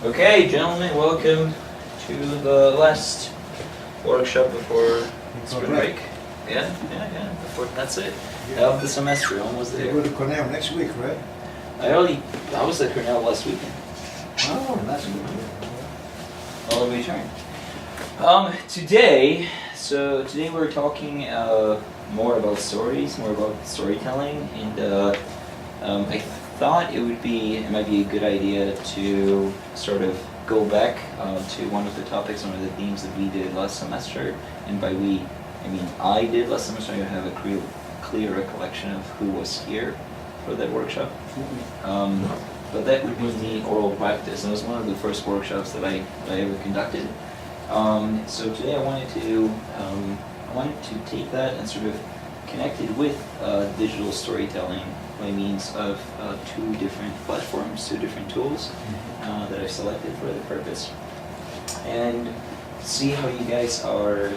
Okay, gentlemen, welcome to the last workshop before spring break. Yeah. That's it. Of the semester, almost there. You go to Cornell next week, right? I was at Cornell last weekend. Oh, that's good. I'll return. Today we're talking more about stories, more about storytelling, and I thought it might be a good idea to sort of go back to one of the topics, one of the themes that we did last semester, and by we, I mean I did last semester. I have a clear recollection of who was here for that workshop. But that would be the oral practice, and it was one of the first workshops that I ever conducted. So today I wanted to take that and sort of connect it with digital storytelling by means of two different platforms, two different tools that I've selected for the purpose, and see how you guys are,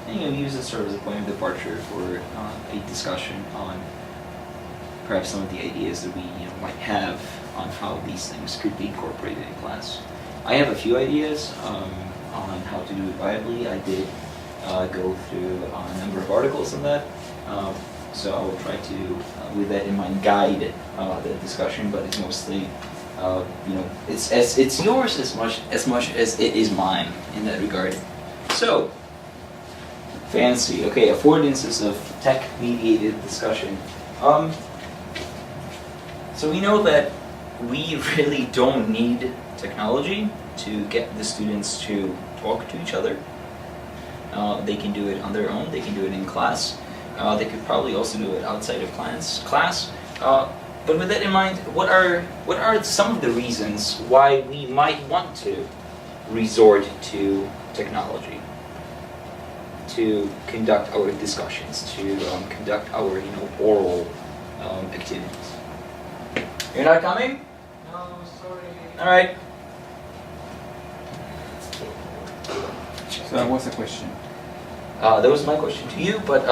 use it sort of as a point of departure for a discussion on perhaps some of the ideas that we might have on how these things could be incorporated in class. I have a few ideas on how to do it viably. I did go through a number of articles on that, so I will try to, with that in mind, guide the discussion. But it's mostly, it's yours as much as it is mine in that regard. So, fancy. Okay, affordances of tech-mediated discussion. So we know that we really don't need technology to get the students to talk to each other. They can do it on their own. They can do it in class. They could probably also do it outside of class. But with that in mind, what are some of the reasons why we might want to resort to technology to conduct our discussions, to conduct our oral activities? You're not coming? No, sorry. All right. So that was a question. That was my question to you, but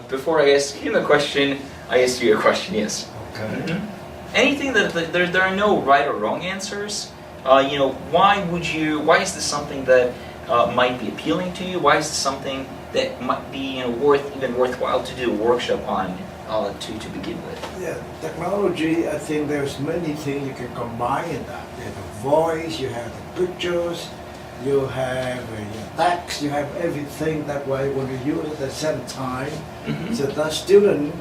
before I ask him a question, I asked you a question, yes. Okay. Mm-hmm. Anything that there are no right or wrong answers. Why is this something that might be appealing to you? Why is this something that might be worthwhile to do a workshop on to begin with? Yeah, technology, I think there's many things you can combine in that. You have the voice, you have the pictures, you have your text, you have everything that way when you use it at the same time, so that student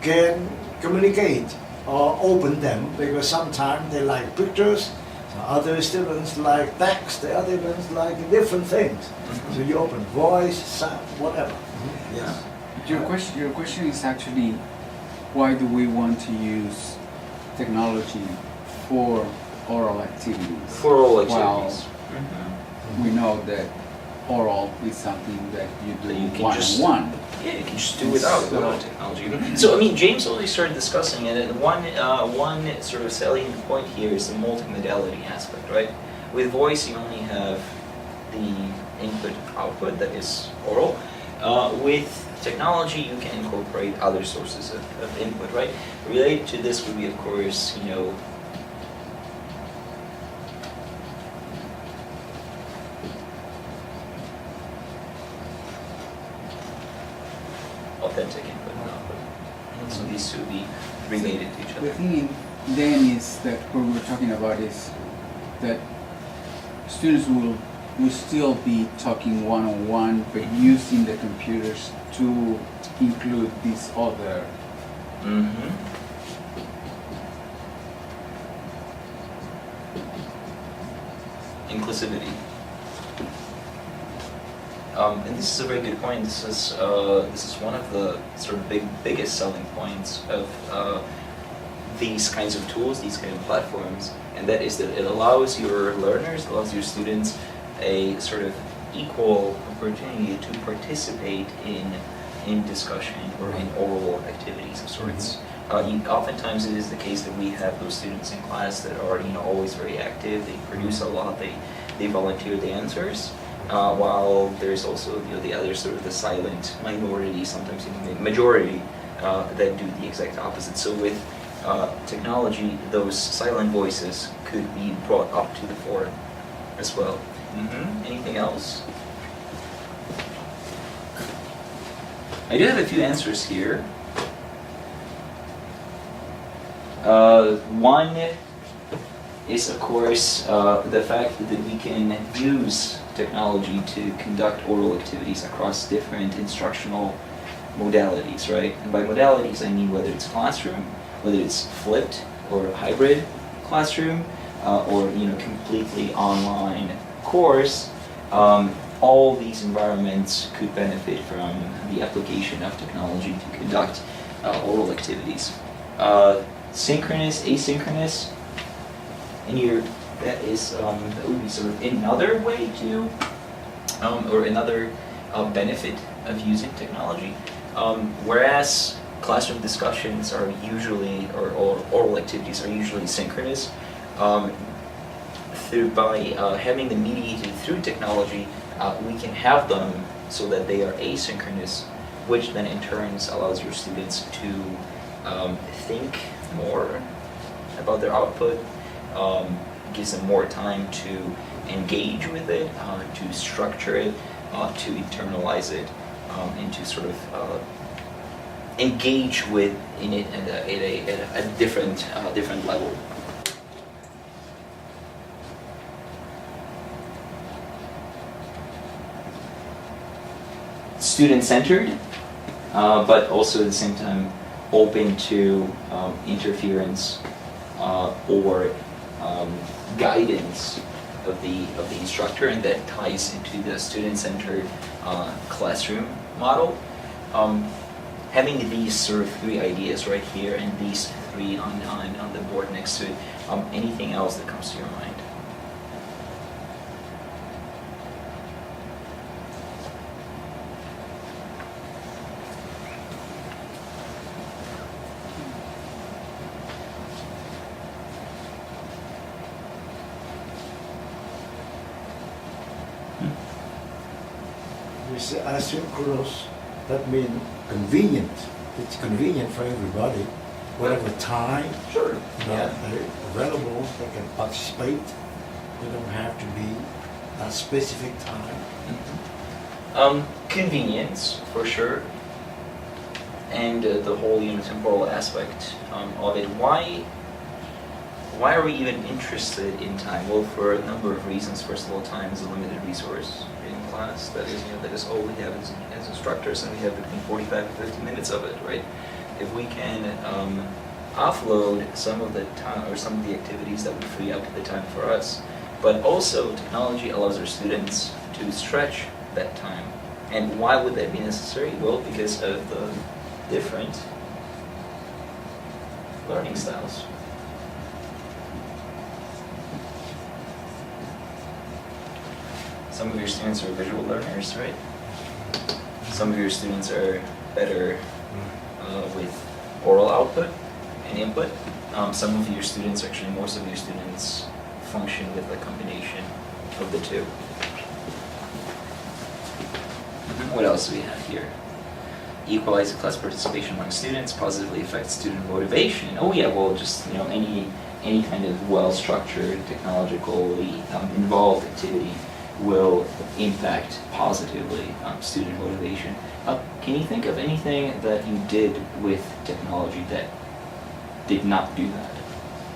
can communicate or open them, because sometimes they like pictures, other students like text, the other ones like different things. So you open voice, sound, whatever. Yes. Your question is actually, why do we want to use technology for oral activities? For oral activities. We know that oral is something that you do You can one-on-one. Yeah, you can just do without technology. So, James already started discussing it, and one sort of salient point here is the multi-modality aspect, right? With voice, you only have the input-output that is oral. With technology, you can incorporate other sources of input, right? Related to this would be, of course, authentic input and output. So these two would be related to each other. The thing then is that what we're talking about is that students will still be talking one-on-one, but using the computers to include this other. Inclusivity. And this is a very good point. This is one of the sort of biggest selling points of these kinds of tools, these kind of platforms, and that is that it allows your learners, allows your students a sort of equal opportunity to participate in discussion or in oral activities of sorts. Oftentimes it is the case that we have those students in class that are always very active. They produce a lot. They volunteer the answers. While there's also the other sort of the silent minority, sometimes even the majority, that do the exact opposite. So with technology, those silent voices could be brought up to the fore as well. Anything else? I do have a few answers here. One is, of course, the fact that we can use technology to conduct oral activities across different instructional modalities, right? And by modalities, I mean whether it's classroom, whether it's flipped or hybrid classroom, or completely online course. All these environments could benefit from the application of technology to conduct oral activities. Synchronous, asynchronous, and that would be sort of another way to, or another benefit of using technology. Whereas classroom discussions are usually, or oral activities are usually synchronous, by having them mediated through technology, we can have them so that they are asynchronous, which then in turn allows your students to think more about their output, gives them more time to engage with it, to structure it, to internalize it, and to sort of engage in it at a different level. Student-centered, but also at the same time open to interference or guidance of the instructor, and that ties into the student-centered classroom model. Having these sort of three ideas right here and these three on the board next to it, anything else that comes to your mind? We say asynchronous, that means convenient. It's convenient for everybody. Whatever time Sure. they're available, they can participate. They don't have to be a specific time. Convenience, for sure, and the whole temporal aspect of it. Why are we even interested in time? Well, for a number of reasons. First of all, time is a limited resource in class. That is all we have as instructors, and we have between 45 and 50 minutes of it, right? If we can offload some of the time or some of the activities that would free up the time for us, but also technology allows our students to stretch that time. And why would that be necessary? Well, because of the different learning styles. Some of your students are visual learners, right? Some of your students are better with oral output and input. Some of your students, actually most of your students, function with a combination of the two. What else do we have here? Equalize the class participation among students, positively affects student motivation. Oh yeah, well just any kind of well-structured, technologically involved activity will impact positively student motivation. Can you think of anything that you did with technology that did not do that?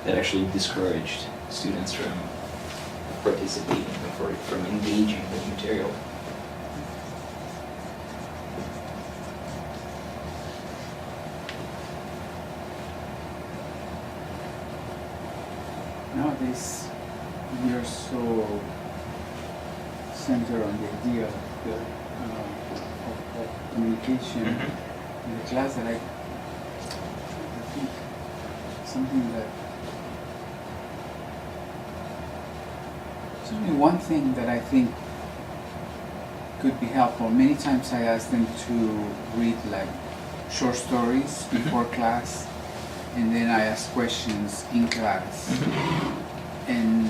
That actually discouraged students from participating, from engaging with material? Nowadays, we are so centered on the idea of communication in the class that I think something that certainly one thing that I think could be helpful. Many times I ask them to read like short stories before class, and then I ask questions in class. And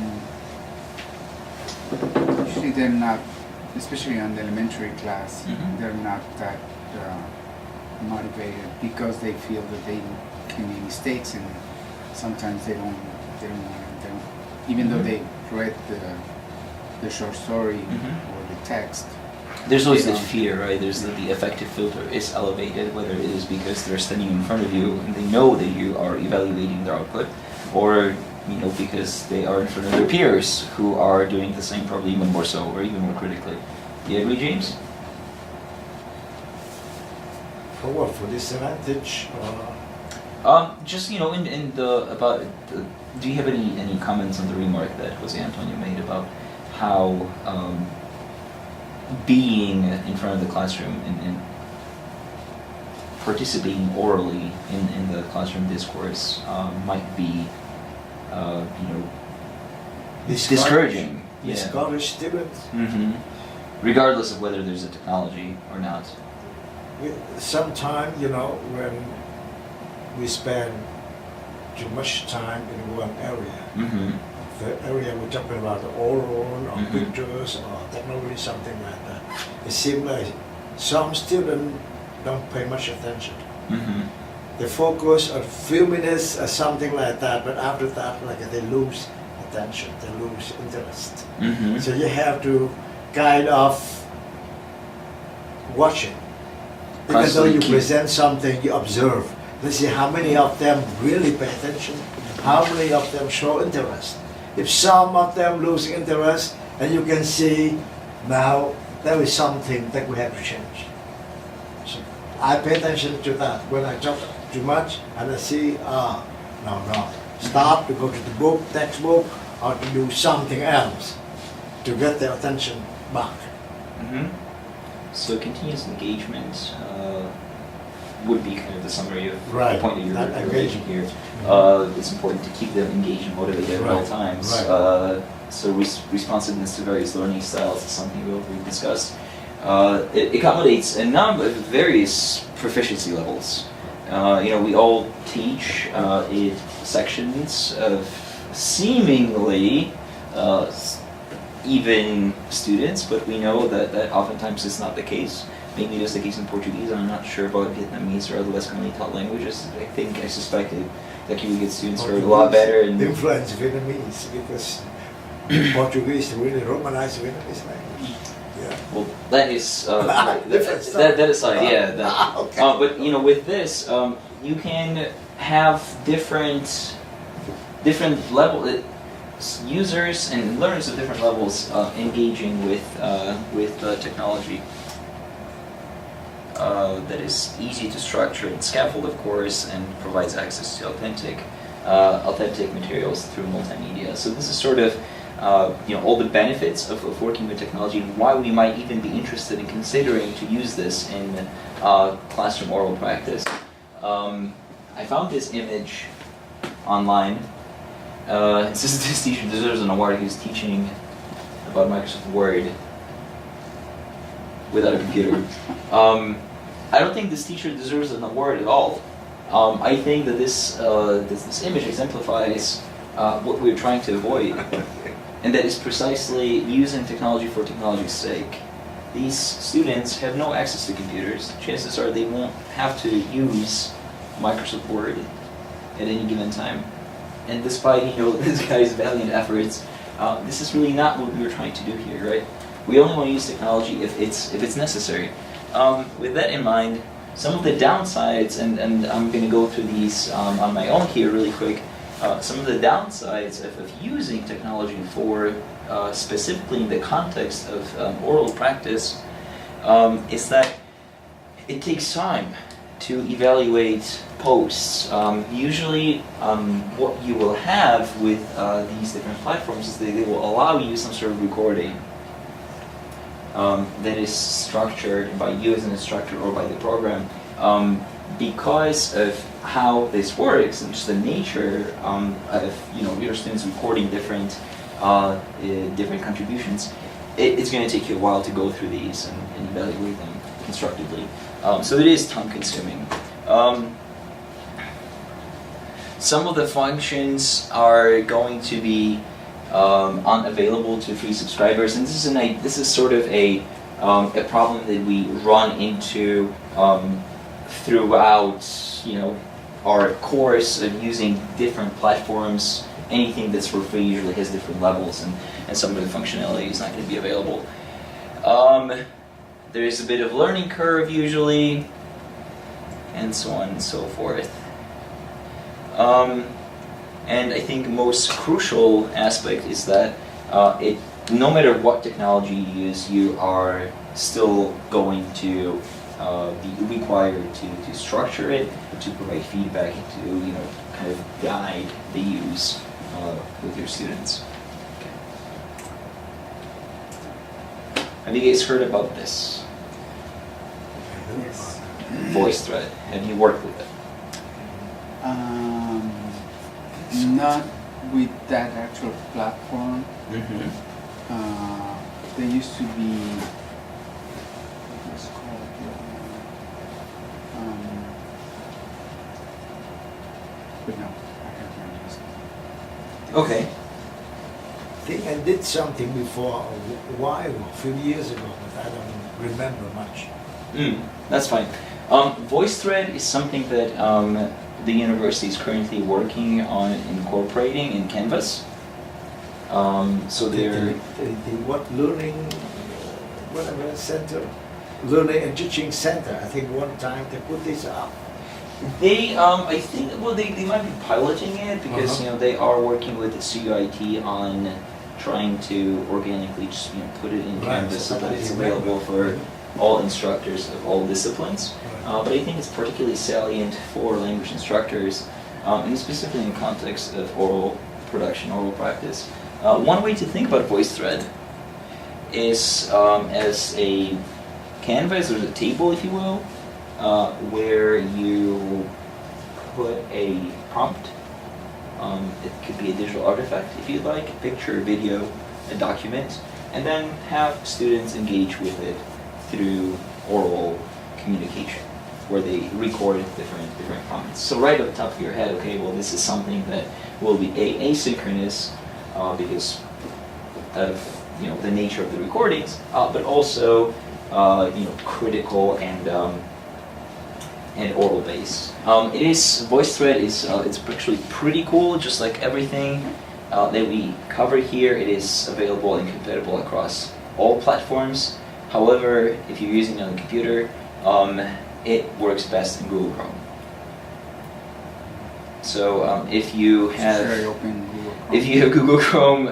usually they're not, especially on the elementary class, they're not that motivated because they feel that they can make mistakes, and sometimes they don't want to, even though they read the short story or the text. There's always they that don't. fear, right? There's the affective filter is elevated, whether it is because they're standing in front of you and they know that you are evaluating their output, or because they are in front of their peers who are doing the same, probably even more so, or even more critically. Do you agree, James? For what? For disadvantage? Just in the about. Do you have any comments on the remark that Jose Antonio made about how being in front of the classroom and participating orally in the classroom discourse might be, discouraging. Yeah. Discourage students. Mm-hmm. Regardless of whether there's a technology or not. Sometimes, when we spend too much time in one area, Mm-hmm. the area we're talking about, the oral or Mhm. pictures or technology, something like that, it seems like some students don't pay much attention. Mm-hmm. They focus on a few minutes or something like that, but after that, they lose attention, they lose interest. Mm-hmm. So you have to kind of watch it. Even though Constantly you keep- present something, you observe. Let's see how many of them really pay attention, how many of them show interest. If some of them lose interest, and you can see now there is something that we have to change. So I pay attention to that. When I talk too much and I see, no, stop to go to the book, textbook, or to do something else to get their attention back. Mm-hmm. So continuous engagement would be kind of the summary of Right. the point that you're That making here. It's important to keep them engaged and motivated at all Right. times. Right. So responsiveness to various learning styles is something we'll discuss. It accommodates a number of various proficiency levels. We all teach in sections of seemingly even students, but we know that oftentimes it's not the case. Mainly just the case in Portuguese. I'm not sure about Vietnamese or other less commonly taught languages. I suspected that you would get students who are a lot better. And influence Vietnamese because Portuguese really romanized Vietnamese language. Yeah. well, that is Different story. that aside, yeah. That, Okay. but with this, you can have different level users and learners of different levels engaging with technology. That is easy to structure and scaffold, of course, and provides access to authentic materials through multimedia. So this is sort of all the benefits of working with technology and why we might even be interested in considering to use this in classroom oral practice. I found this image online. It says this teacher deserves an award. He was teaching about Microsoft Word without a computer. I don't think this teacher deserves an award at all. I think that this image exemplifies what we're trying to avoid, and that is precisely using technology for technology's sake. These students have no access to computers. Chances are they won't have to use Microsoft Word at any given time. And despite this guy's valiant efforts, this is really not what we were trying to do here, right? We only want to use technology if it's necessary. With that in mind, some of the downsides, and I'm going to go through these on my own here really quick. Some of the downsides of using technology for specifically in the context of oral practice is that it takes time to evaluate posts. Usually what you will have with these different platforms is they will allow you some sort of recording that is structured by you as an instructor or by the program. Because of how this works and just the nature of your students recording different contributions, it's going to take you a while to go through these and evaluate them constructively. So it is time consuming. Some of the functions are going to be unavailable to free subscribers, and this is sort of a problem that we run into throughout our course of using different platforms. Anything that's for free usually has different levels, and some of the functionality is not going to be available. There's a bit of learning curve usually, and so on and so forth. And I think most crucial aspect is that no matter what technology you use, you are still going to be required to structure it, to provide feedback, and to kind of guide the use with your students. Okay. Have you guys heard about this? Yes. VoiceThread. Have you worked with it? Not with that actual platform. Mm-hmm. There used to be what was called but no, I can't remember this. Okay. I think I did something before a few years ago, but I don't remember much. That's fine. VoiceThread is something that the university is currently working on incorporating in Canvas. So they're The what learning, whatever center, learning and teaching center. I think one time they put this up. I think, well, they might be piloting it because they are working with CUIT on trying to organically just put it in Canvas so that it's available for all instructors of all disciplines. But I think it's particularly salient for language instructors, and specifically in the context of oral production, oral practice. One way to think about VoiceThread is as a canvas, or a table, if you will, where you put a prompt. It could be a digital artifact, if you'd like, a picture, a video, a document, and then have students engage with it through oral communication, where they record different comments. So right at the top of your head, okay, well, this is something that will be asynchronous because of the nature of the recordings, but also critical and oral based. VoiceThread is it's actually pretty cool. Just like everything that we cover here, it is available and compatible across all platforms. However, if you're using it on a computer, it works best in Google Chrome. So if you have Very open Google Chrome. If you have Google Chrome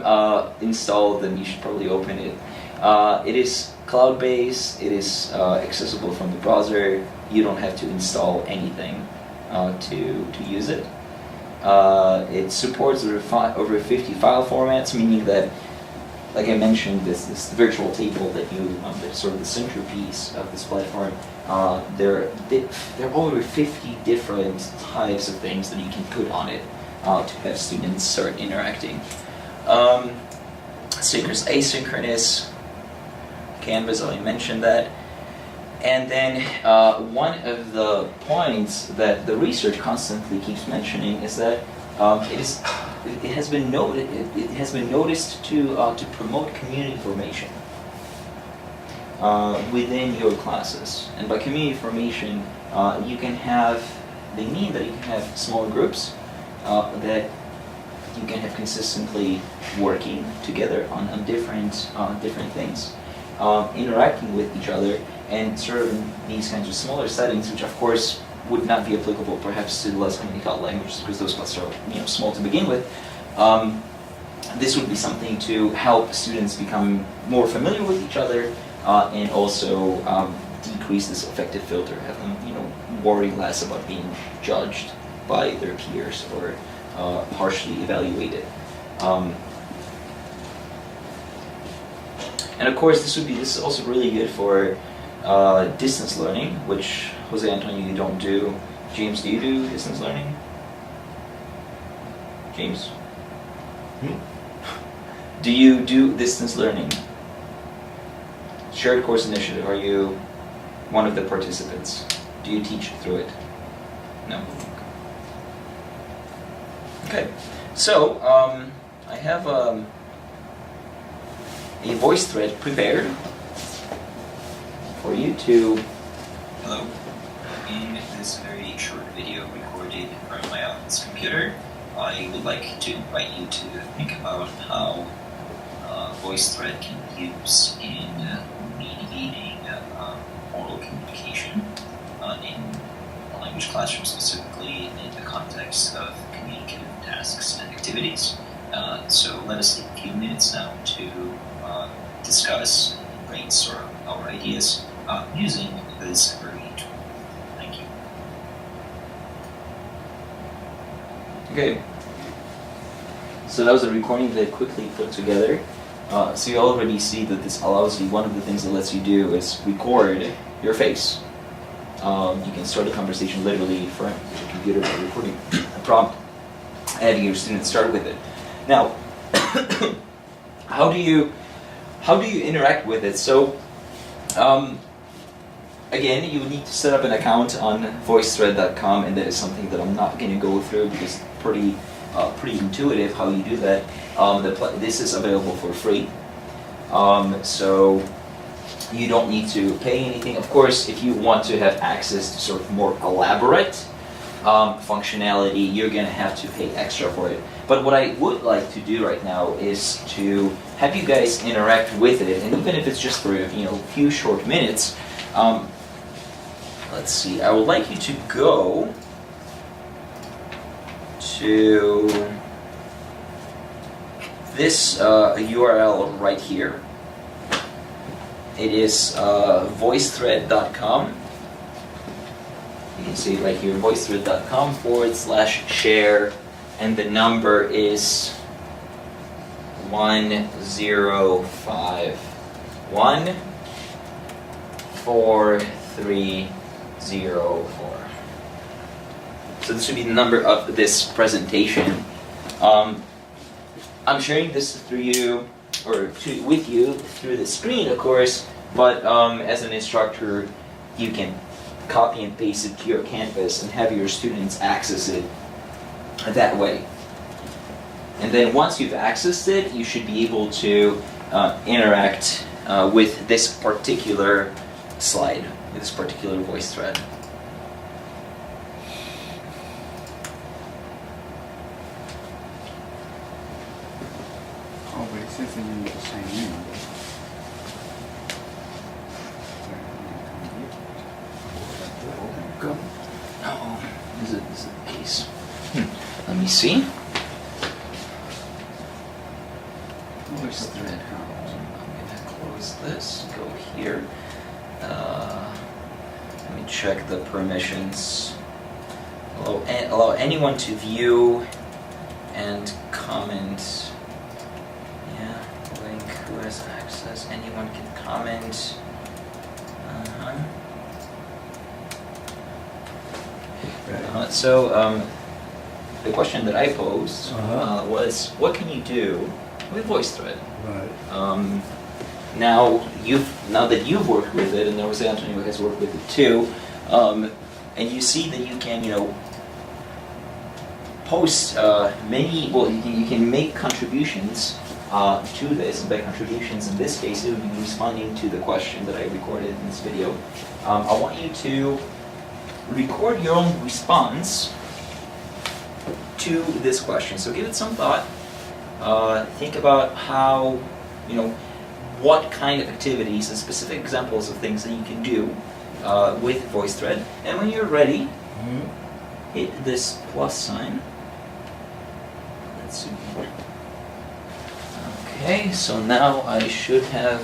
installed, then you should probably open it. It is cloud-based. It is accessible from the browser. You don't have to install anything to use it. It supports over 50 file formats, meaning that, like I mentioned, this virtual table that that's sort of the centerpiece of this platform. There are over 50 different types of things that you can put on it to have students start interacting. Synchronous, asynchronous, Canvas, I mentioned that. And then one of the points that the research constantly keeps mentioning is that it has been noticed to promote community formation within your classes. And by community formation, they mean that you can have smaller groups that you can have consistently working together on different things, interacting with each other, and sort of in these kinds of smaller settings, which of course would not be applicable perhaps to less communicable languages because those classes are small to begin with. This would be something to help students become more familiar with each other and also decrease this affective filter, have them worry less about being judged by their peers or harshly evaluated. And of course, this is also really good for distance learning, which Jose Antonio, you don't do. James, do you do distance learning? James? Do you do distance learning? Shared course initiative, are you one of the participants? Do you teach through it? No? Okay, so I have a VoiceThread prepared for you to in this very short video recorded from my office computer, I would like to invite you to think about how VoiceThread can be used in mediating oral communication in a language classroom, specifically in the context of communicative tasks and activities. So let us take a few minutes now to discuss and brainstorm our ideas using this very tool. Thank you. Okay. So that was a recording that I quickly put together. So you already see that this allows you, one of the things it lets you do is record your face. You can start a conversation literally from your computer by recording a prompt, having your students start with it. Now, how do you interact with it? So, again, you would need to set up an account on voicethread.com, and that is something that I'm not going to go through because it's pretty intuitive how you do that. This is available for free, so you don't need to pay anything. Of course, if you want to have access to sort of more elaborate functionality, you're going to have to pay extra for it. But what I would like to do right now is to have you guys interact with it, and even if it's just for a few short minutes. Let's see. I would like you to go to this URL right here. It is voicethread.com. You can see it right here, voicethread.com/share, and the number is 10514304. So this would be the number of this presentation. I'm sharing this through you, or with you through the screen, of course, but as an instructor, you can copy and paste it to your Canvas and have your students access it that way. And then once you've accessed it, you should be able to interact with this particular slide, with this particular voice thread. Oh, but it says that you need to sign in. Go. Oh, is it the case? Let me see. Voice thread. I'm gonna close this. Go here. Let me check the permissions. Allow anyone to view and comment. Yeah, link. Who has access? Anyone can comment. So the question that I posed was, what can you do with VoiceThread? Right. Now that you've worked with it, and Jose Antonio has worked with it too, and you see that you can, post you can make contributions to this. And by contributions in this case, it would be responding to the question that I recorded in this video. I want you to record your own response to this question. So give it some thought. Think about how, what kind of activities and specific examples of things that you can do with VoiceThread. And when you're ready, hit this plus sign. Let's see. Okay, so now I should have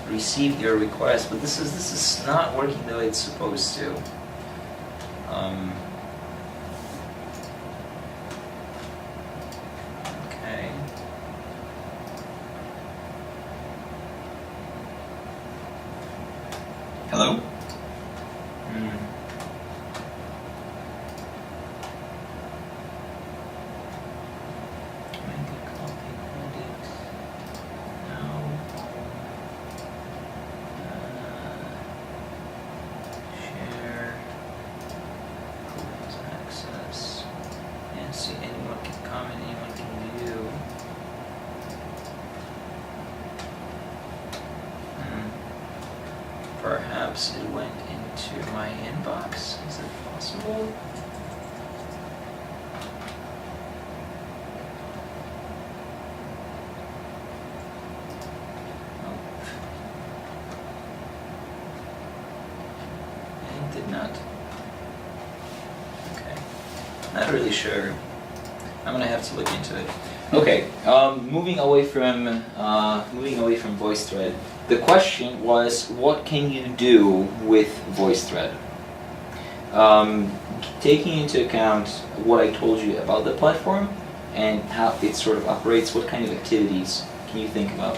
received your request, but this is not working the way it's supposed to. Okay. Hello? Make a copy, edit. Now. Share. Access. Yeah, see, anyone can comment, anyone can view. Perhaps it went in to my inbox. Is it possible? It did not. Okay. Not really sure. I'm gonna have to look into it. Okay. Moving away from VoiceThread. The question was, what can you do with VoiceThread? Taking into account what I told you about the platform and how it sort of operates, what kind of activities can you think about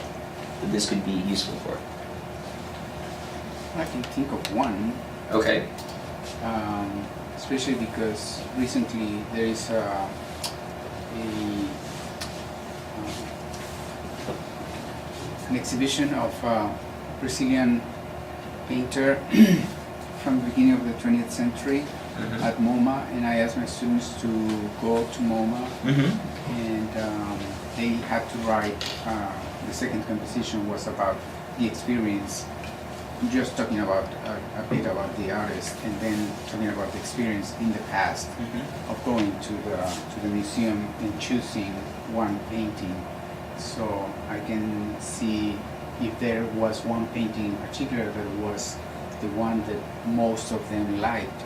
that this could be useful for? I can think of one. Okay. Especially because recently there is an exhibition of a Brazilian painter from the beginning of the 20th century at MoMA, and I asked my students to go to MoMA, and they had to write, the second composition was about the experience, just talking about a bit about the artist, and then talking about the experience in the past of going to the museum and choosing one painting. So I can see if there was one painting in particular that was the one that most of them liked,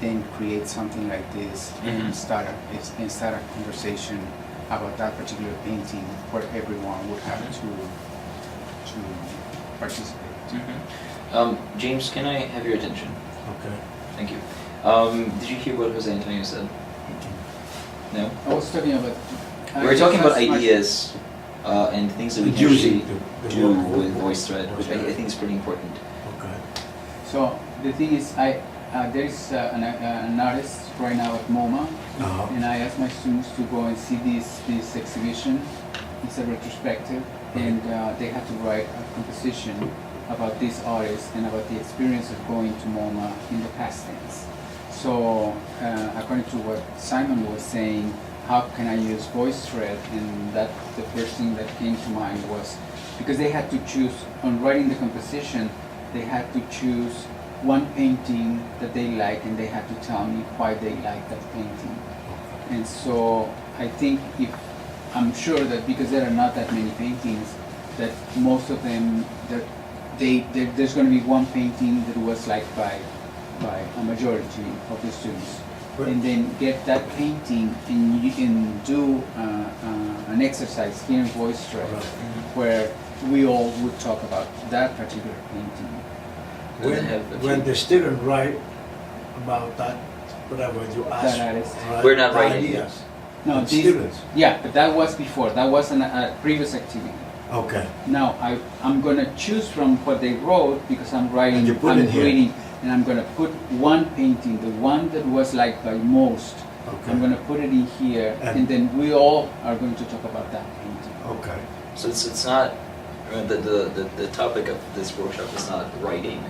then create something like this and start a conversation about that particular painting where everyone would have to participate. James, can I have your attention? Okay. Thank you. Did you hear what Jose Antonio said? No? I was talking about... We were talking about ideas and things that we can actually do with VoiceThread, which I think is pretty important. Okay. So the thing is, there is an artist right now at MoMA, and I asked my students to go and see this exhibition. It's a retrospective, and they had to write a composition about this artist and about the experience of going to MoMA in the past tense. So according to what Simon was saying, how can I use VoiceThread? And that the first thing that came to mind was, because they had to choose, on writing the composition, they had to choose one painting that they like, and they had to tell me why they like that painting. And so I think I'm sure that because there are not that many paintings, that most of them, there's going to be one painting that was liked by a majority of the students. Right. And then get that painting, and you can do an exercise here in VoiceThread where we all would talk about that particular painting. When the student write about that, whatever you ask, That artist. right, We're not writing ideas. No, The students. Yeah, but that was before. That was a previous activity. Okay. Now I'm gonna choose from what they wrote because I'm writing. And you put I'm it here. reading, and I'm gonna put one painting, the one that was liked by most. Okay. I'm gonna put it in here, and then we all are going to talk about that painting. Okay. So it's not, the topic of this workshop is not writing,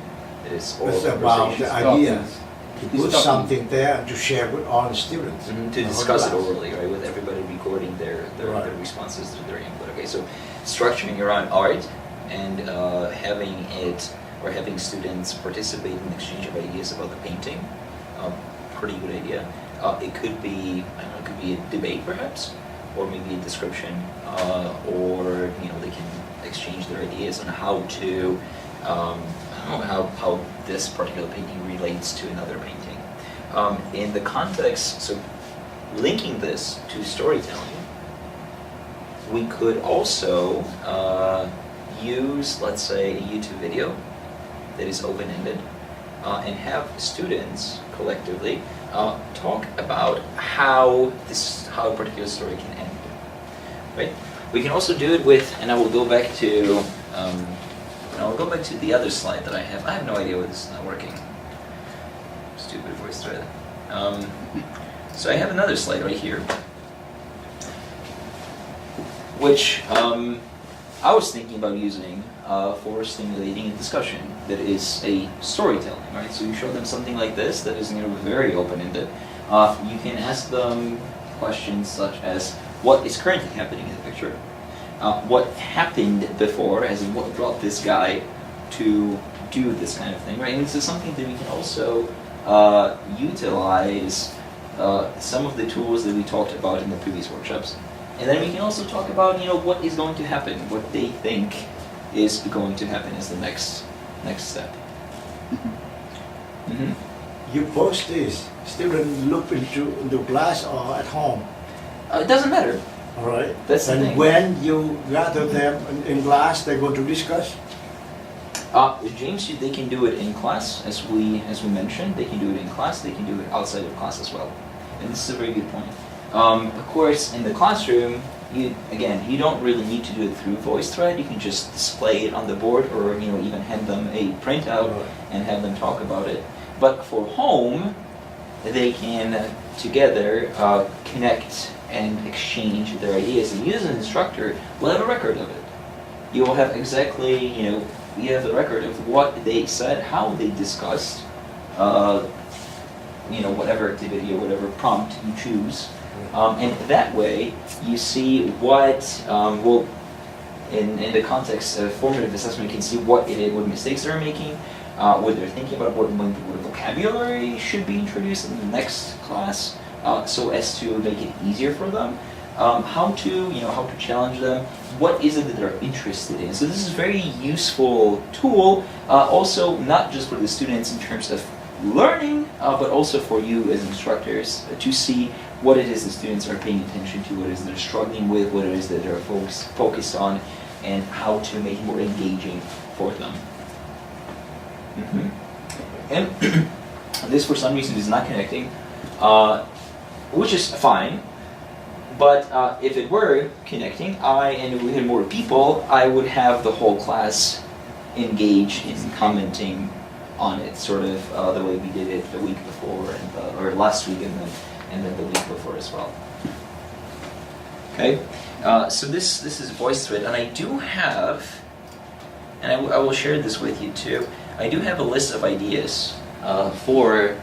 it is oral It's about the conversations. ideas. To He's put talking. something there and to share with all the students. To discuss it orally, right, with everybody recording their Right. responses to their input. Okay, so structuring around art and having students participate in the exchange of ideas about the painting, pretty good idea. It could be, I don't know, it could be a debate perhaps, or maybe a description, or they can exchange their ideas on how to, I don't know how this particular painting relates to another painting. In the context, so linking this to storytelling, we could also use, let's say, a YouTube video that is open-ended and have students collectively talk about how a particular story can end. Right? We can also do it with, and I will go back to the other slide that I have. I have no idea why this is not working. Stupid VoiceThread. So I have another slide right here, which I was thinking about using for stimulating a discussion that is a storytelling, right? So you show them something like this that is very open-ended. You can ask them questions such as, what is currently happening in the picture? What happened before, as in what brought this guy to do this kind of thing, right? And this is something that we can also utilize some of the tools that we talked about in the previous workshops. And then we can also talk about, what is going to happen, what they think is going to happen as the next step. Mm-hmm. You post this, students look into the class or at home. It doesn't matter. All right. That's the and thing. when you gather them in class, they're going to discuss. James, they can do it in class, as we mentioned. They can do it in class. They can do it outside of class as well. And this is a very good point. Of course, in the classroom, you don't really need to do it through VoiceThread. You can just display it on the board, or even hand them a printout and have them talk about it. But for home, they can together connect and exchange their ideas. And you as an instructor will have a record of it. You will have exactly, you have the record of what they said, how they discussed, whatever activity or whatever prompt you choose. And that way, you see what, in the context of formative assessment, you can see what mistakes they're making, what they're thinking about, what vocabulary should be introduced in the next class, so as to make it easier for them. How to challenge them. What is it that they're interested in? So this is a very useful tool, also not just for the students in terms of learning, but also for you as instructors to see what it is the students are paying attention to, what it is they're struggling with, what it is that they're focused on, and how to make it more engaging for them. Mm-hmm. And this, for some reason, is not connecting, which is fine. But if it were connecting, and we had more people, I would have the whole class engage in commenting on it, sort of the way we did it the week before, or last week, and then the week before as well. Okay, so this is VoiceThread, and I do have, and I will share this with you too. I do have a list of ideas for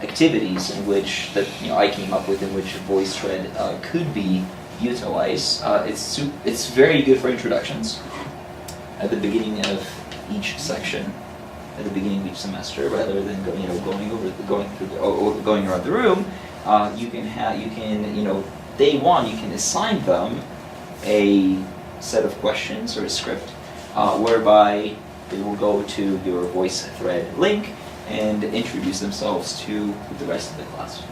activities in which I came up with, in which VoiceThread could be utilized. It's very good for introductions at the beginning of each section, at the beginning of each semester, rather than going around the room. You can day one you can assign them a set of questions or a script, whereby they will go to your VoiceThread link and introduce themselves to the rest of the class.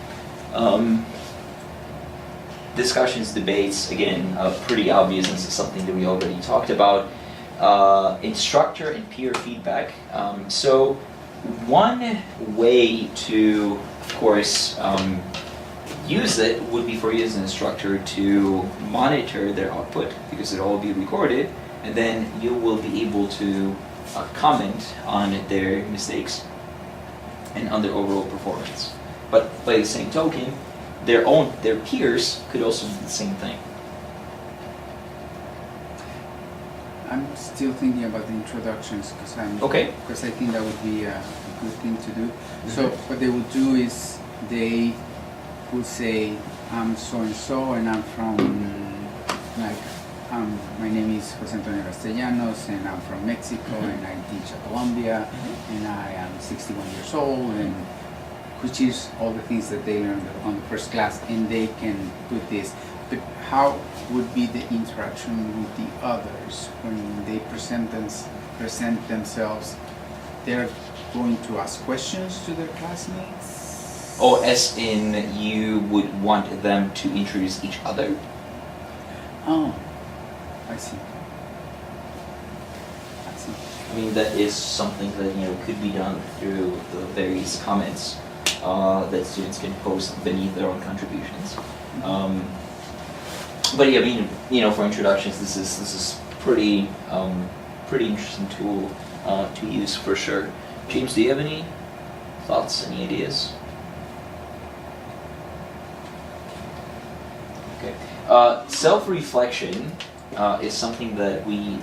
Discussions, debates, again, pretty obvious. This is something that we already talked about. Instructor and peer feedback. So one way to, of course, use it would be for you as an instructor to monitor their output, because it'll all be recorded, and then you will be able to comment on their mistakes and on their overall performance. But by the same token, their peers could also do the same thing. I'm still thinking about the introductions because I think that would be a good thing to do. Mm-hmm. So what they would do is they would say, I'm so and so, and I'm from my name is Jose Antonio Castellanos, and I'm from Mexico, and I teach at Columbia, and I am 61 years old, and which is all the things that they learned on the first class, and they can put this. But how would be the interaction with the others when they present themselves? They're going to ask questions to their classmates? Oh, as in you would want them to introduce each other? Oh, I see. I mean, that is something that could be done through the various comments that students can post beneath their own contributions. But yeah, I mean, for introductions, this is pretty interesting tool to use for sure. James, do you have any thoughts, any ideas? Okay. Self-reflection is something that we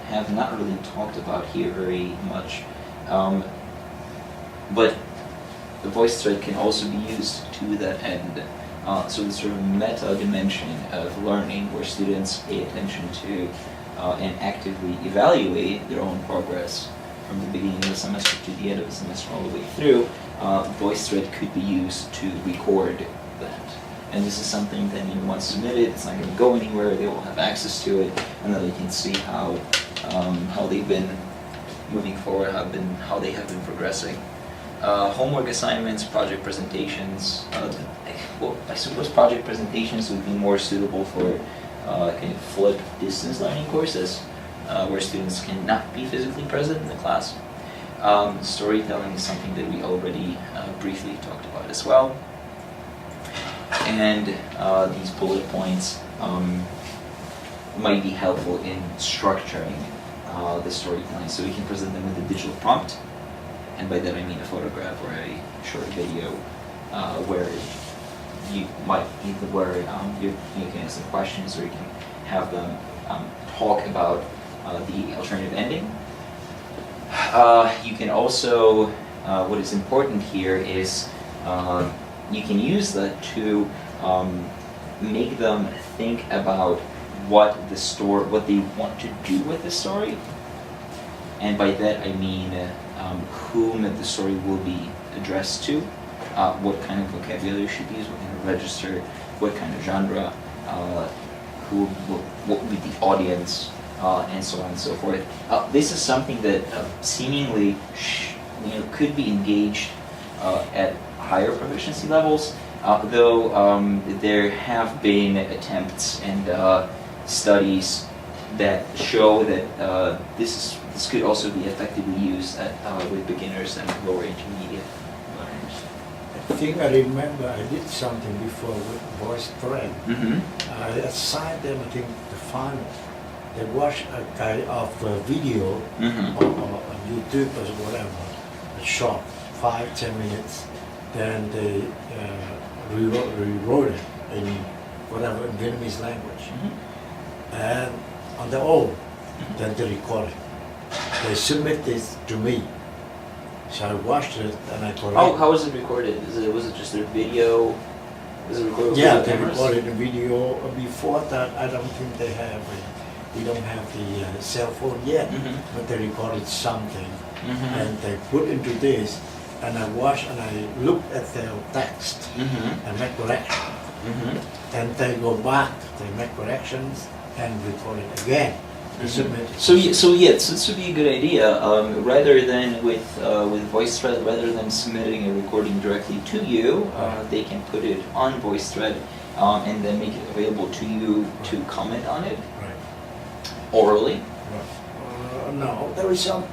have not really talked about here very much, but the VoiceThread can also be used to that end. So the sort of meta dimension of learning, where students pay attention to and actively evaluate their own progress, from the beginning of the semester to the end of the semester all the way through, VoiceThread could be used to record that. And this is something that once submitted, it's not going to go anywhere. They will have access to it, and then they can see how they've been moving forward, how they have been progressing. Homework assignments, project presentations. Well, I suppose project presentations would be more suitable for kind of flipped distance learning courses, where students cannot be physically present in the class. Storytelling is something that we already briefly talked about as well. And these bullet points might be helpful in structuring the storytelling, so we can present them with a digital prompt, and by that I mean a photograph or a short video where you can ask them questions, or you can have them talk about the alternative ending. You can also, what is important here is you can use that to make them think about what they want to do with the story, and by that I mean whom the story will be addressed to, what kind of vocabulary should be used, what kind of register, what kind of genre, what would be the audience, and so on and so forth. This is something that seemingly could be engaged at higher proficiency levels, though there have been attempts and studies that show that this could also be effectively used with beginners and lower intermediate learners. I think I remember I did something before with VoiceThread. Mm-hmm. I assigned them, I think, the final. They watch a kind of video Mm-hmm. on YouTube or whatever, a short, 5-10 minutes. Then they rewrote it in whatever Vietnamese language. Mm-hmm. And on their own, then they record it. They submit this to me. So I watched it and I corrected. How was it recorded? Was it just their video? Was it recorded with Yeah, video they cameras? recorded the video. Before that, I don't think they have. We don't have the cell phone yet, Mhm. but they recorded something Mhm. and they put into this. And I watched and I looked at their text Mhm. and make correction. Mhm. Then they go back, they make corrections and record it again. They submit it. So this would be a good idea. Rather than with VoiceThread, rather than submitting a recording directly to you, they can put it on VoiceThread and then make it available to you to comment on it Right. orally. Right. No, there is some.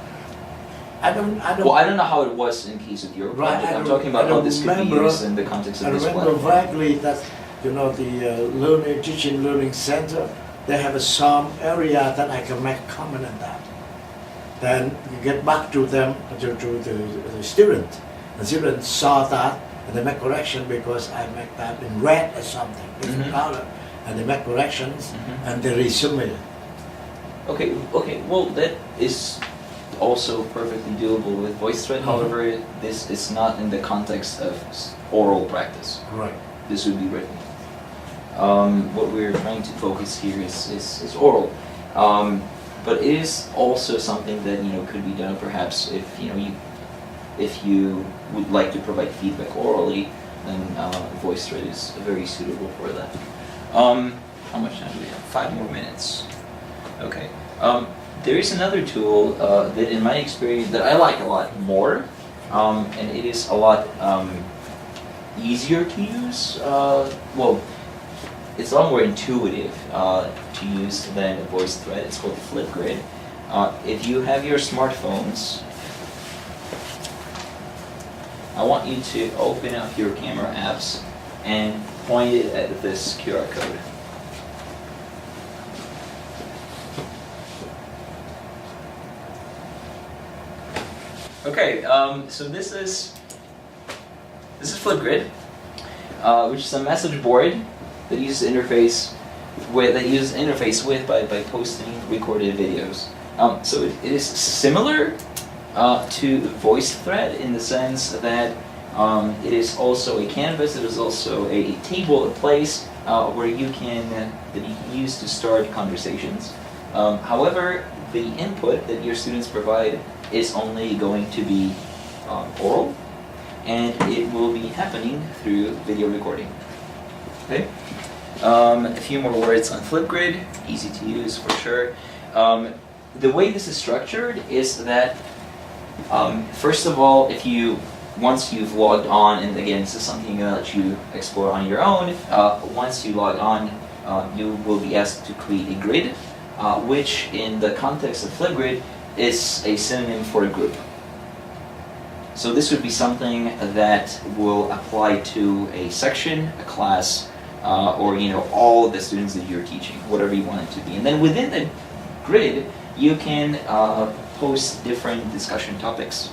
I don't. Well, I don't know how it was in case of your Right, project. I I'm don't- talking about I how don't this could be remember- used in the context I of this remember platform. vaguely that the teaching learning center, they have some area that I can make comment on that. Then you get back to them to the student. The student saw that and they make correction because I make that in red or something different Mhm. color, and they make corrections Mhm. and they resubmit it. Okay. Well, that is also perfectly doable with VoiceThread. Mhm. However, this is not in the context of oral practice. Right. This would be written. What we're trying to focus here is oral, but it is also something that could be done perhaps if you would like to provide feedback orally, then VoiceThread is very suitable for that. How much time do we have? 5 more minutes. Okay. There is another tool that, in my experience, that I like a lot more, and it is a lot easier to use. Well, it's a lot more intuitive to use than VoiceThread. It's called Flipgrid. If you have your smartphones, I want you to open up your camera apps and point it at this QR code. Okay, so this is Flipgrid, which is a message board that uses interface with by posting recorded videos. So it is similar to VoiceThread in the sense that it is also a canvas. It is also a table, a place where you can use to start conversations However, the input that your students provide is only going to be oral, and it will be happening through video recording. Okay? A few more words on Flipgrid, easy to use for sure. The way this is structured is that, first of all, once you've logged on, and again, this is something I'm going to let you explore on your own, once you log on, you will be asked to create a grid, which in the context of Flipgrid is a synonym for a group. So this would be something that will apply to a section, a class, or all the students that you're teaching, whatever you want it to be. And then within the grid, you can post different discussion topics.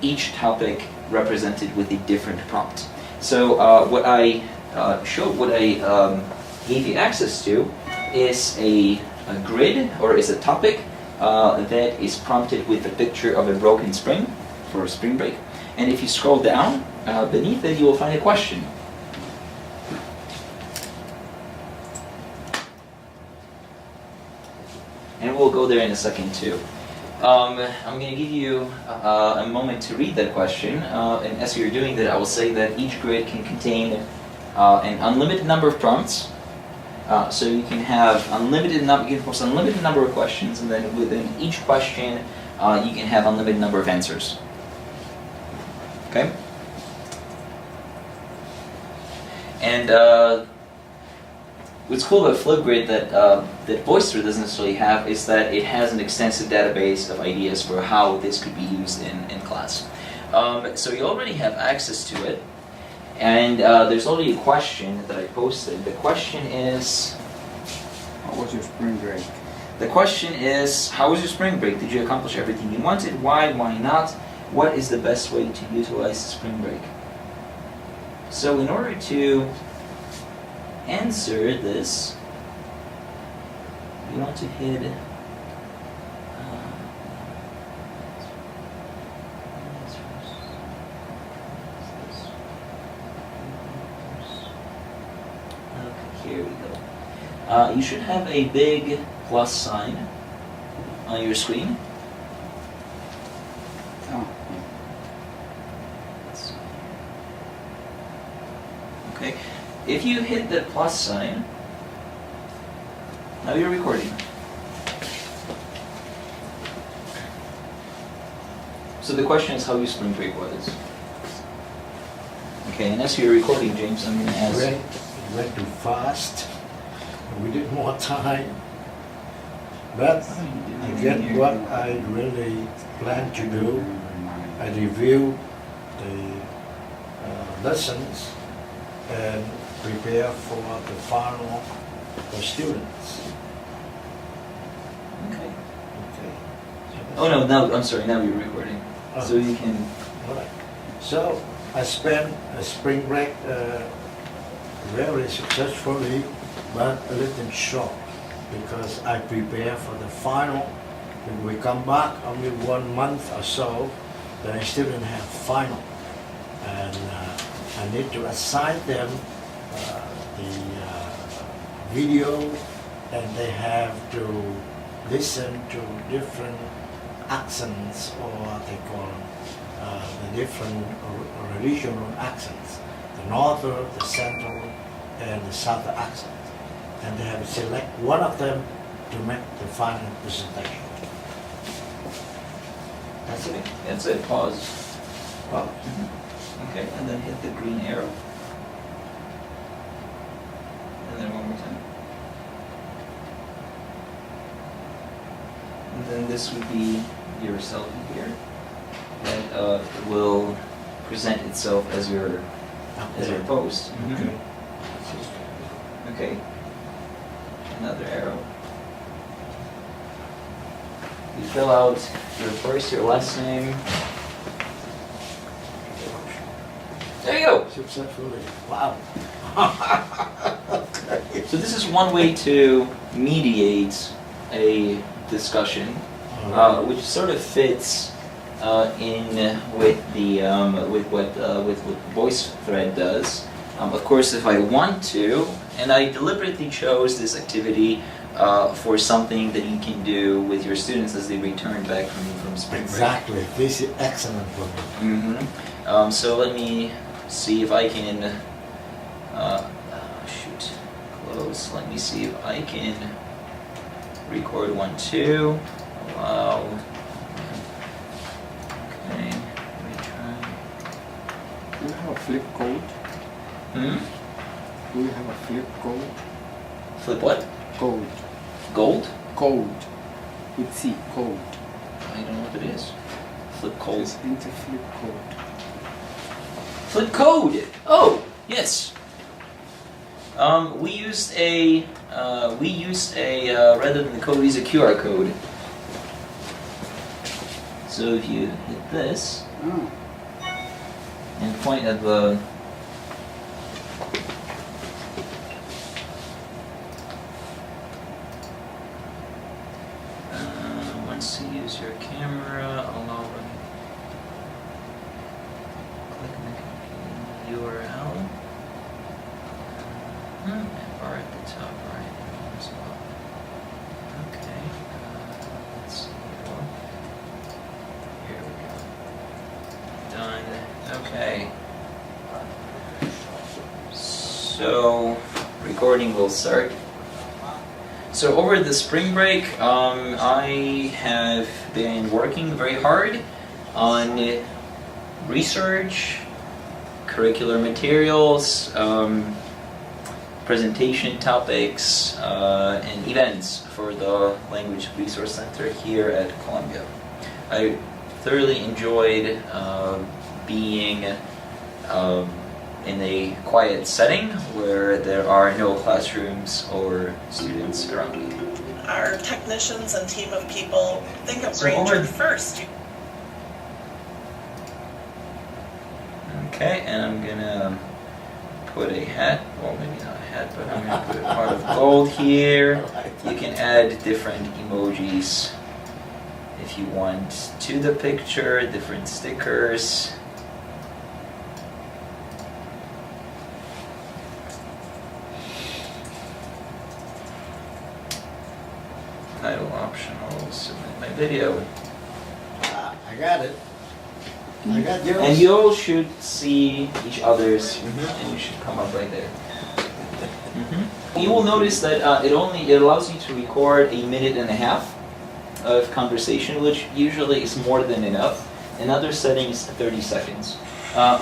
Each topic represented with a different prompt. So what I gave you access to is a grid, or is a topic that is prompted with a picture of a broken spring for a spring break. And if you scroll down beneath it, you will find a question. And we'll go there in a second too. I'm going to give you a moment to read that question, and as you're doing that, I will say that each grid can contain an unlimited number of prompts. So you can have you can post unlimited number of questions, and then within each question, you can have unlimited number of answers. Okay? And what's cool about Flipgrid that Voicethread doesn't necessarily have is that it has an extensive database of ideas for how this could be used in class. So you already have access to it, and there's already a question that I posted. The question is, How was your spring break? The question is, how was your spring break? Did you accomplish everything you wanted? Why not? What is the best way to utilize the spring break? So in order to answer this, we want to hit okay, here we go. You should have a big plus sign on your screen. Oh, Okay, if you hit the plus sign, now you're recording. So the question is how your spring break was. Okay, and as you're recording, James, I'm going to ask. It went too fast. We need more time. But I get what I really plan to do. I review the lessons and prepare for the final for students. Okay. Okay. Oh no, now I'm sorry. Now you're recording, so you can. All right. So I spent a spring break very successfully, but a little short because I prepare for the final. When we come back, only 1 month or so, the students have final, and I need to assign them the video, and they have to listen to different accents, or they call the different regional accents, the northern, the central, and the southern accent. And they have to select one of them to make the final presentation. That's it. That's it. Pause. Well, Okay, and then hit the green arrow. And then one more time. And then this would be your selfie here. That will present itself as your post. Okay. Okay. Another arrow. You fill out your last name. There you go. Successfully. Wow. Okay. So this is one way to mediate a discussion, which sort of fits in with the with what Voicethread does. Of course, if I want to, and I deliberately chose this activity for something that you can do with your students as they return back from spring break. Exactly. This is excellent for me. So let me see if I can, close. Let me see if I can record 1, 2, allow. Okay, let me try. Do you have a flip code? Do you have a flip code? Flip what? Code. Gold? Code. With C, code. I don't know what it is. Flip code. Just enter flip code. Flip code! Oh, yes. We used a rather than the code, we use a QR code. So if you hit this Oh. and point at the once you use your camera, allow running. Click on the URL. And bar at the top right as well. Okay. Let's see here. Here we go. Done. Okay. So recording will start. So over the spring break, I have been working very hard on research, curricular materials, presentation topics, and events for the Language Resource Center here at Columbia. I thoroughly enjoyed being in a quiet setting where there are no classrooms or students around me. Our technicians and team of people think of So Ranger over- first. Okay, and I'm gonna put a hat, well maybe not a hat, but I'm gonna put a part of gold here. You can add different emojis if you want to the picture, different stickers. Title optional, submit my video. I got it. I got yours. And you all should see each other's, and you should come up right there. You will notice that it allows you to record 1.5 minutes of conversation, which usually is more than enough. In other settings, 30 seconds.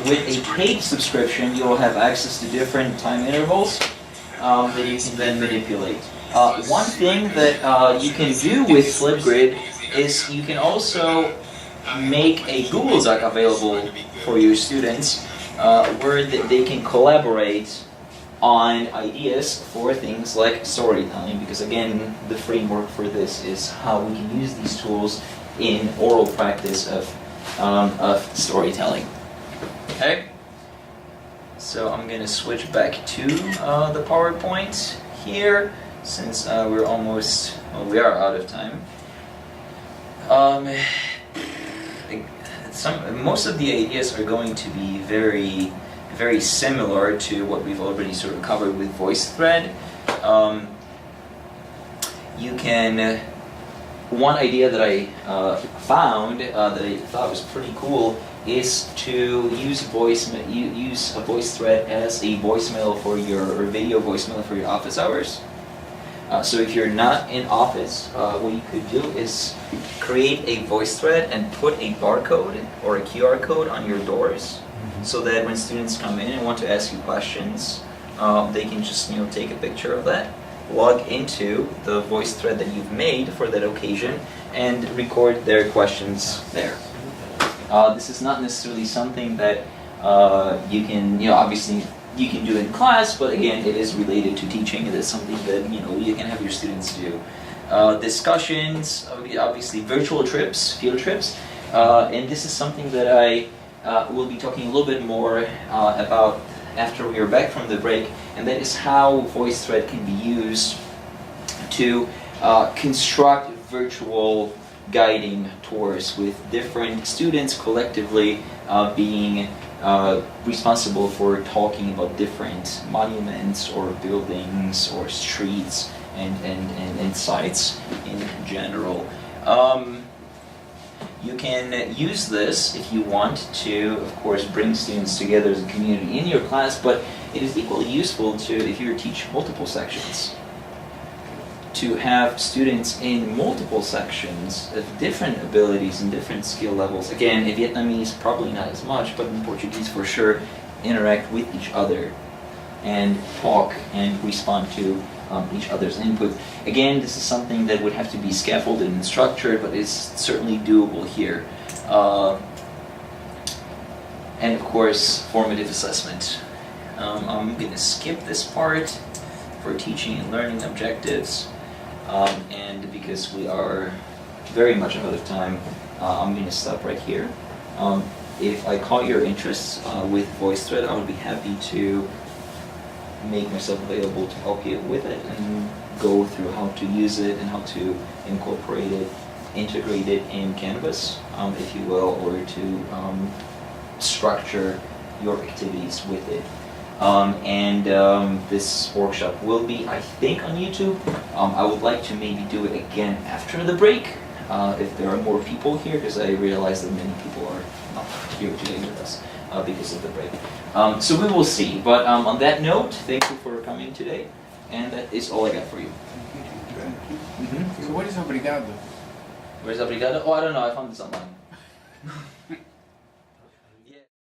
With a paid subscription, you will have access to different time intervals that you can then manipulate. One thing that you can do with Flipgrid is you can also make a Google Doc available for your students where they can collaborate on ideas for things like storytelling, because again, the framework for this is how we can use these tools in oral practice of storytelling. Okay? So I'm going to switch back to the PowerPoint here, since we are out of time. Most of the ideas are going to be very, very similar to what we've already sort of covered with VoiceThread. You can. One idea that I found that I thought was pretty cool is to use a VoiceThread as a voicemail for or video voicemail for your office hours. So if you're not in office, what you could do is create a VoiceThread and put a barcode or a QR code on your doors, so that when students come in and want to ask you questions, they can just take a picture of that, log into the VoiceThread that you've made for that occasion, and record their questions there. This is not necessarily something that you can, obviously you can do in class, but again, it is related to teaching. It is something that you can have your students do. Discussions, obviously virtual trips, field trips, and this is something that I will be talking a little bit more about after we are back from the break, and that is how VoiceThread can be used to construct virtual guiding tours with different students collectively being responsible for talking about different monuments or buildings or streets and insights in general. You can use this if you want to, of course, bring students together as a community in your class, but it is equally useful to, if you teach multiple sections, to have students in multiple sections of different abilities and different skill levels. Again, in Vietnamese, probably not as much, but in Portuguese for sure, interact with each other and talk and respond to each other's input. Again, this is something that would have to be scaffolded and structured, but it's certainly doable here. And of course, formative assessment. I'm going to skip this part for teaching and learning objectives. And because we are very much out of time, I'm going to stop right here. If I caught your interest with VoiceThread, I would be happy to make myself available to help you with it and go through how to use it and how to incorporate it, integrate it in Canvas, if you will, or to structure your activities with it. This workshop will be, I think, on YouTube. I would like to maybe do it again after the break, if there are more people here, because I realize that many people are not here today with us because of the break. So we will see. But on that note, thank you for coming today, and that is all I got for you. So what is obrigado? Where's obrigado? Oh, I don't know. I found this online.